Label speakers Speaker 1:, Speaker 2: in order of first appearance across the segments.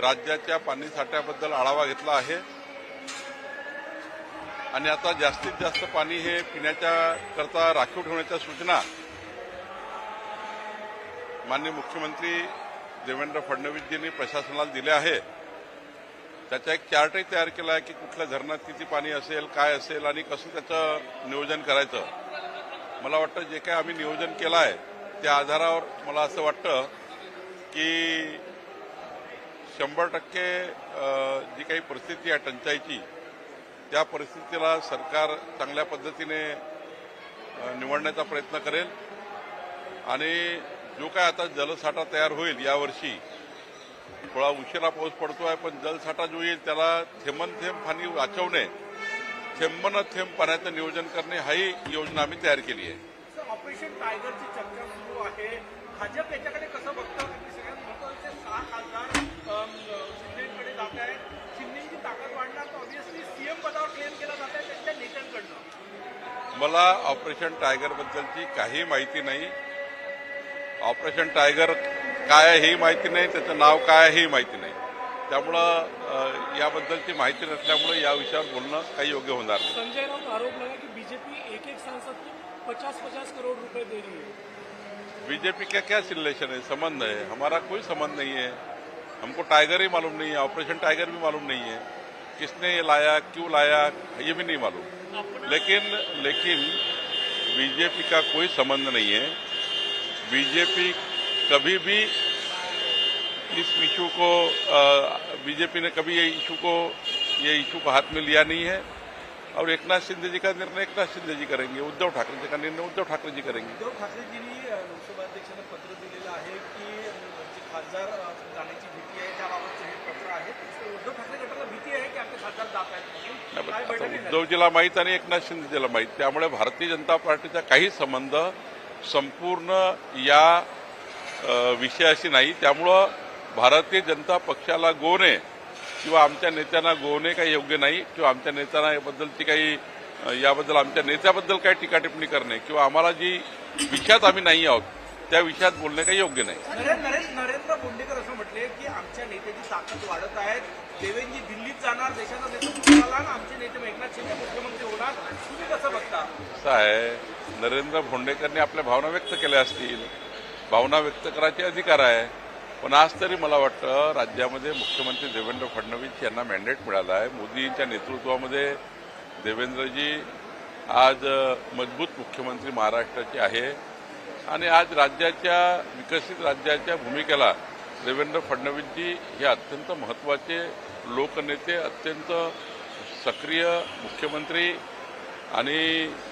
Speaker 1: राज्याच्या पाणी साठ्याबद्दल आढावा घेतला आहे आणि आता जास्तीत जास्त पाणी हे पिण्याच्या करता राखीव ठेवण्याच्या सूचना माननीय मुख्यमंत्री देवेंद्र फडणवीसजींनी प्रशासनाला दिल्या आहे। त्याचा एक चार्टही तयार केला आहे की कुठल्या धरणात किती पाणी असेल, काय असेल आणि कसं त्याचं नियोजन करायचं। मला वाटतं जे काही आम्ही नियोजन केलं आहे त्या आधारावर मला असं वाटतं की 100% जी काही परिस्थिती आहे टंचाईची त्या परिस्थितीला सरकार चांगल्या पद्धतीने निवडण्याचा प्रयत्न करेल आणि जो काय आता जलसाठा तयार होईल यावर्षी थोडा उशिरा पाऊस पडतोय पण जलसाठा जो येईल त्याला थेंबन थेंब पाणी वाचवणे, थेंबन थेंब पाण्याचं नियोजन करणे ही योजना आम्ही तयार केली आहे।
Speaker 2: ऑपरेशन टायगरची चर्चा सुरू आहे। भाजप याच्याकडे कसं बघतं? सगळ्यात महत्त्वाचे 6 खासदार शिंदेकडे जात आहेत। शिंदेची ताकद वाढणार तर ऑब्व्हियसली सीएम पदावर क्लेम केला जात आहे त्यांच्या नेत्यांकडनं।
Speaker 1: मला ऑपरेशन टायगर बद्दलची काही माहिती नाही। ऑपरेशन टायगर काय आहे ही माहिती नाही, त्याचं नाव काय आहे ही माहिती नाही। त्यामुळं याबद्दलची माहिती नसल्यामुळे या विषयावर बोलणं काही योग्य होणार नाही।
Speaker 3: संजय राउत आरोप लगा कि बीजेपी एक सांसद को 50-50 करोड़ रुपए दे रही है।
Speaker 1: बीजेपी का क्या रिलेशन है, संबंध है? हमारा कोई संबंध नहीं है। हमको टाइगर ही मालूम नहीं है, ऑपरेशन टाइगर भी मालूम नहीं है। किसने ये लाया, क्यों लाया, ये भी नहीं मालूम। लेकिन बीजेपी का कोई संबंध नहीं है। बीजेपी कभी भी इस इशू को बीजेपी ने कभी ये इशू को हाथ में लिया नहीं है और एकनाथ शिंदे जी का निर्णय एकनाथ शिंदे जी करेंगे, उद्धव ठाकरे जी का निर्णय उद्धव ठाकरे जी करेंगे।
Speaker 2: उद्धव ठाकरेजींनी लोकसभाध्यक्षांना पत्र दिलेलं आहे की जे खासदार जाण्याची भीती आहे त्याबाबतचं हे पत्र आहे। उद्धव ठाकरे गटाला भीती आहे की आपले खासदार जात आहेत?
Speaker 1: उद्धवजीला माहीत आणि एकनाथ शिंदेजीला माहीत। त्यामुळे भारतीय जनता पार्टीचा काही संबंध संपूर्ण या विषयाशी नाही। त्यामुळं भारतीय जनता पक्षाला गोवणे किंवा आमच्या नेत्यांना गोवणे काही योग्य नाही किंवा आमच्या नेत्यांना याबद्दल आमच्या नेत्याबद्दल काही टीका टिप्पणी करणे किंवा आम्हाला जी विषयात आम्ही नाही आहोत त्या विषयात बोलणे काही योग्य नाही।
Speaker 2: नरेंद्र बोंडेकर असं म्हटले की आमच्या नेत्याची ताकद वाढत आहे। देवेंद्रजी दिल्लीत जाणार, देशाचा नेतृत्व करणार, आमचे नेते एकनाथ शिंदे मुख्यमंत्री होणार। तुम्ही कसं बघता?
Speaker 1: असं आहे, नरेंद्र भोंडेकरने आपल्या भावना व्यक्त केल्या असतील, भावना व्यक्त करायचे अधिकार आहे। पण आज तरी मला वाटतं राज्यामध्ये मुख्यमंत्री देवेंद्र फडणवीस यांना मॅन्डेट मिळालं आहे। मोदींच्या नेतृत्वामध्ये देवेंद्रजी आज मजबूत मुख्यमंत्री महाराष्ट्राचे आहे आणि आज राज्याच्या विकसित राज्याच्या भूमिकेला देवेंद्र फडणवीसजी हे अत्यंत महत्त्वाचे लोकनेते, अत्यंत सक्रिय मुख्यमंत्री आणि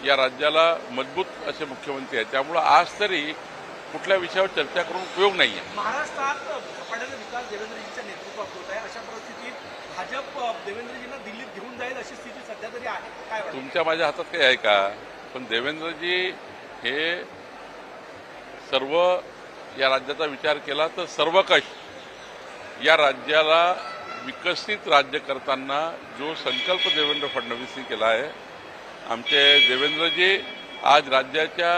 Speaker 1: या राज्याला मजबूत असे मुख्यमंत्री आहेत। त्यामुळे आज तरी कुठल्या विषयावर चर्चा करून उपयोग नाही आहे।
Speaker 2: महाराष्ट्रात झपाट्याने विकास देवेंद्रजींच्या नेतृत्वात होत आहे। अशा परिस्थितीत भाजप देवेंद्रजींना दिल्लीत घेऊन जाईल अशी स्थिती सध्या तरी आहे। काय वाटतं?
Speaker 1: तुमच्या माझ्या हातात काही आहे का? पण देवेंद्रजी हे सर्व या राज्याचा विचार केला तर सर्वकष या राज्याला विकसित राज्य करताना जो संकल्प देवेंद्र फडणवीसनी केला आहे, आमचे देवेंद्रजी आज राज्याच्या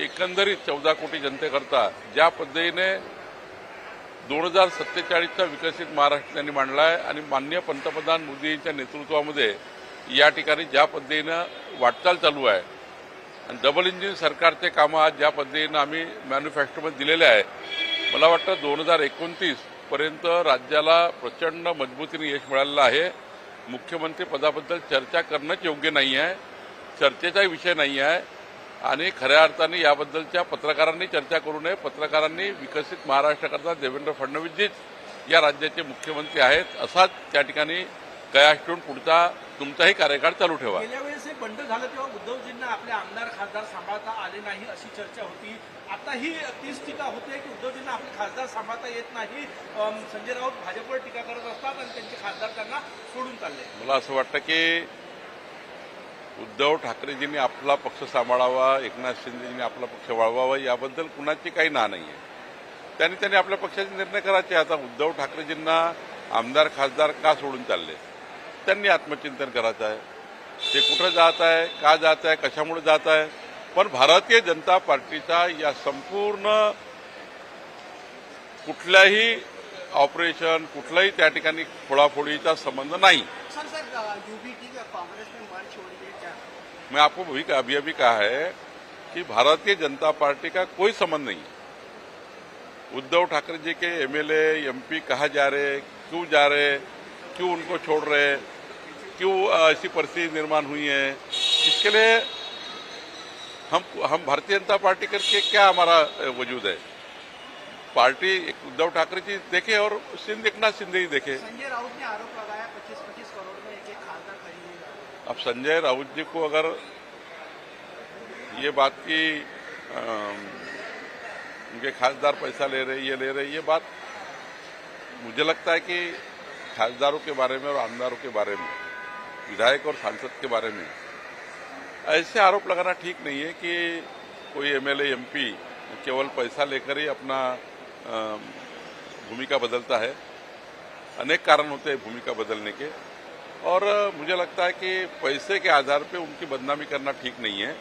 Speaker 1: एकंदरीत 14 कोटी जनतेकरता ज्या पद्धतीने 2047चा विकसित महाराष्ट्र त्यांनी मांडला आहे आणि माननीय पंतप्रधान मोदींच्या नेतृत्वामध्ये या ठिकाणी ज्या पद्धतीनं वाटचाल चालू आहे आणि डबल इंजिन सरकारचे कामं आज ज्या पद्धतीनं आम्ही मॅन्युफॅक्चरमध्ये दिलेले आहे, मला वाटतं 2029 पर्यंत राज्याला प्रचंड मजबूतीने यश मिळालेलं आहे। मुख्यमंत्री पदाबद्दल चर्चा करणंच योग्य नाही आहे, चर्चेचा विषय नाही आहे आणि खऱ्या अर्थाने याबद्दलच्या पत्रकारांनी चर्चा करू नये। पत्रकारांनी विकसित महाराष्ट्राकरता देवेंद्र फडणवीसजीच या राज्याचे मुख्यमंत्री आहेत असाच त्या ठिकाणी कयास ठेवून पुढचा तुमचाही कार्यकाळ चालू ठेवा।
Speaker 2: गेल्या वेळेस हे बंड झालं तेव्हा उद्धवजींना आपले आमदार खासदार सांभाळता आले नाही अशी चर्चा होती। आता ही तीच टीका होते की उद्धवजींना आपले खासदार सांभाळता येत नाही। संजय राऊत भाजपवर टीका करत असतात आणि त्यांचे खासदार त्यांना सोडून चालले।
Speaker 1: मला असं वाटतं की उद्धव ठाकरेजींनी आपला पक्ष सांभाळावा, एकनाथ शिंदेजींनी आपला पक्ष वाढवावा याबद्दल कुणाची काही ना नाही आहे। त्यांनी आपल्या पक्षाचे निर्णय करायचे। आता उद्धव ठाकरेजींना आमदार खासदार का सोडून चालले त्यांनी आत्मचिंतन करायचं आहे। ते कुठं जात आहे, का जात आहे, कशामुळे जात आहे। पण भारतीय जनता पार्टीचा या संपूर्ण कुठल्याही ऑपरेशन कुठलाही त्या ठिकाणी फोडाफोडीचा संबंध नहीं।
Speaker 4: सर यूबीटी का कांग्रेस में मंच हो रही है क्या?
Speaker 1: मैं आपको अभी अभी कहा है कि भारतीय जनता पार्टी का कोई संबंध नहीं है। उद्धव ठाकरे जी के एमएलए एमपी कहाँ जा रहे, क्यों जा रहे, क्यों उनको छोड़ रहे, क्यों ऐसी परिस्थिति निर्माण हुई है, इसके लिए हम भारतीय जनता पार्टी करके क्या हमारा वजूद है। पार्टी उद्धव ठाकरे जी देखे और एकनाथ शिंदे ही देखे।
Speaker 4: संजय राउत ने आरोप लगाया 25-25 करोड़ में एक खासदार खरीदे जा रहे हैं।
Speaker 1: अब संजय राउत जी को अगर ये बात की उनके खासदार पैसा ले रहे, ये ले रहे, ये बात मुझे लगता है कि खासदारों के बारे में और आमदारों के बारे में, विधायक और सांसद के बारे में ऐसे आरोप लगाना ठीक नहीं है कि कोई एमएलए एमपी केवल पैसा लेकर ही अपना भूमिका बदलता है। अनेक कारण होते हैं भूमिका बदलने के, और मुझे लगता है कि पैसे के आधार पे उनकी बदनामी करना ठीक नहीं है।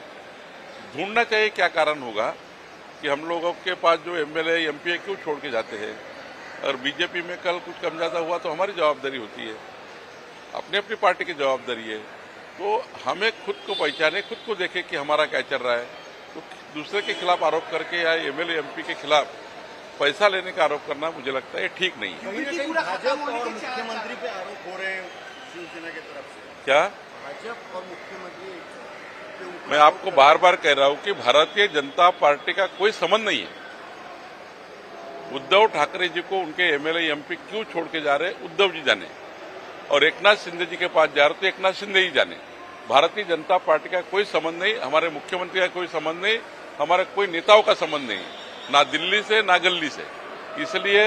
Speaker 1: ढूंढना चाहिए क्या कारण होगा कि हम लोगों के पास जो एमएलए एमपी क्यों छोड़ के जाते हैं। अगर बीजेपी में कल कुछ कम ज्यादा हुआ तो हमारी जवाबदारी होती है, अपनी अपनी पार्टी की जवाबदारी है। तो हमें खुद को पहचाने, खुद को देखे कि हमारा क्या चल रहा है। तो दूसरे के खिलाफ आरोप करके या एमएलए एमपी के खिलाफ पैसा लेने का आरोप करना मुझे लगता है ठीक नहीं है।
Speaker 4: कहीं ना कहीं भाजपा और मुख्यमंत्री पे आरोप हो रहे हैं शिवसेना की तरफ से।
Speaker 1: क्या
Speaker 4: भाजपा और मुख्यमंत्री के ऊपर
Speaker 1: मैं आपको बार बार कह रहा हूं कि भारतीय जनता पार्टी का कोई संबंध नहीं है। उद्धव ठाकरे जी को उनके एमएलए एमपी क्यों छोड़ के जा रहे, उद्धव जी जाने, और एकनाथ शिंदे जी के पास जा रहे तो एकनाथ शिंदे ही जाने। भारतीय जनता पार्टी का कोई संबंध नहीं, हमारे मुख्यमंत्री का कोई संबंध नहीं, हमारे कोई नेताओं का संबंध नहीं, ना दिल्ली से ना गल्ली से। इसलिए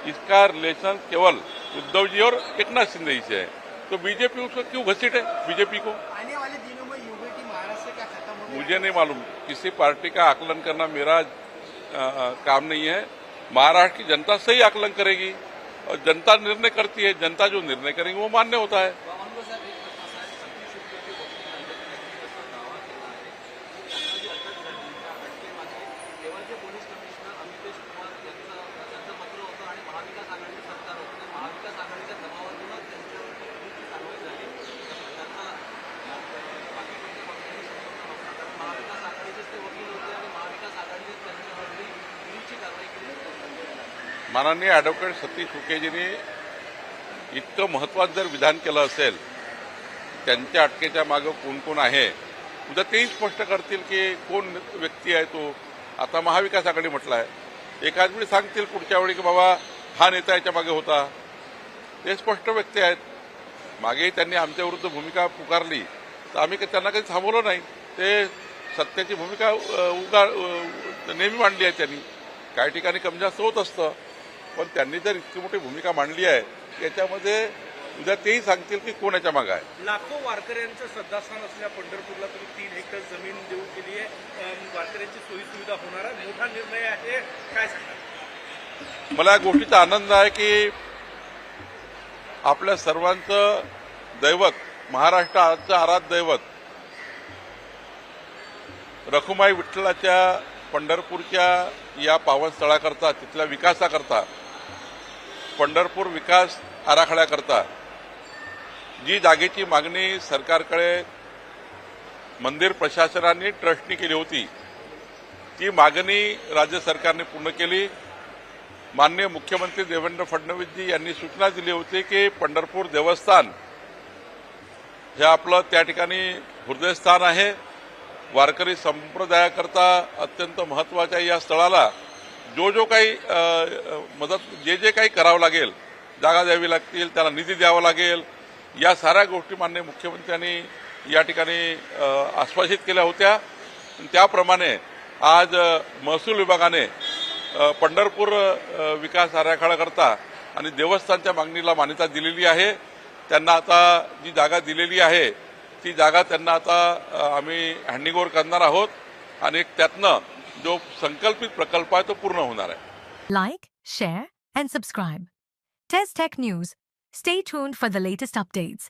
Speaker 1: इसका रिलेशन केवल उद्धव जी और एकनाथ शिंदे जी से है। तो बीजेपी उसको क्यों घसीटे बीजेपी को?
Speaker 4: आने वाले दिनों में यूबीटी महाराष्ट्र से क्या खत्म हो
Speaker 1: मुझे नहीं मालूम, किसी पार्टी का आकलन करना मेरा काम नहीं है। महाराष्ट्र की जनता सही आकलन करेगी और जनता निर्णय करती है। जनता जो निर्णय करेगी वो मान्य होता है। माननीय ॲडव्होकेट सतीश उकेजींनी इतकं महत्वाचं जर विधान केलं असेल, त्यांच्या अटकेच्या मागे कोण कोण आहे, उद्या तेही स्पष्ट करतील की कोण व्यक्ती आहे तो। आता महाविकास आघाडी म्हटलं आहे, एखाद वेळी सांगतील पुढच्या वेळी की बाबा हा नेता याच्या मागे होता। ते स्पष्ट व्यक्ती आहेत। मागेही त्यांनी आमच्या विरुद्ध भूमिका पुकारली तर आम्ही त्यांना काही थांबवलं नाही। ते सत्तेची भूमिका नेहमी मांडली आहे त्यांनी। काही ठिकाणी कमी जास्त होत असतं, पण त्यांनी जर इतकी मोठी भूमिका मांडली आहे याच्यामध्ये उद्या तेही सांगतील की कोणाच्या मागे आहे।
Speaker 2: लाखो वारकऱ्यांचं श्रद्धास्थान असलेल्या पंढरपूरला तुम्ही 3 हेक्टर जमीन देऊ केली आहे। वारकऱ्यांची सोयी सुविधा होणार आहे, मोठा निर्णय आहे, काय सांगता?
Speaker 1: मला या गोष्टीचा आनंद आहे की आपल्या सर्वांचं दैवत, महाराष्ट्राचं आराध्य दैवत रखुमाई विठ्ठलाच्या पंढरपूरच्या या पावनस्थळाकरता, तिथल्या विकासाकरता, पंढरपूर विकास आराखड्याकरता जी जागेची मागणी सरकारकडे मंदिर प्रशासनाने ट्रस्टनी केली होती, ती मागणी राज्य सरकारने पूर्ण केली। माननीय मुख्यमंत्री देवेंद्र फडणवीसजी यांनी सूचना दिली होती की पंढरपूर देवस्थान हे आपलं त्या ठिकाणी हृदयस्थान आहे। वारकरी संप्रदायाकरता अत्यंत महत्वाच्या या स्थळाला जो काही मदत, जे काही करावं लागेल, जागा द्यावी लागतील, त्याला निधी द्यावा लागेल, या साऱ्या गोष्टी माननीय मुख्यमंत्र्यांनी या ठिकाणी आश्वासित केल्या होत्या। त्याप्रमाणे आज महसूल विभागाने पंढरपूर विकास आराखड्याकरता आणि देवस्थानच्या मागणीला मान्यता दिलेली आहे। त्यांना आता जी जागा दिलेली आहे ती जागा त्यांना आता आम्ही हँडिंग ओव्हर करणार आहोत आणि त्यातनं जो संकल्पित प्रकल्प आहे तो पूर्ण होणार आहे।
Speaker 5: Like, share and subscribe. Test Tech News. Stay tuned for the latest updates.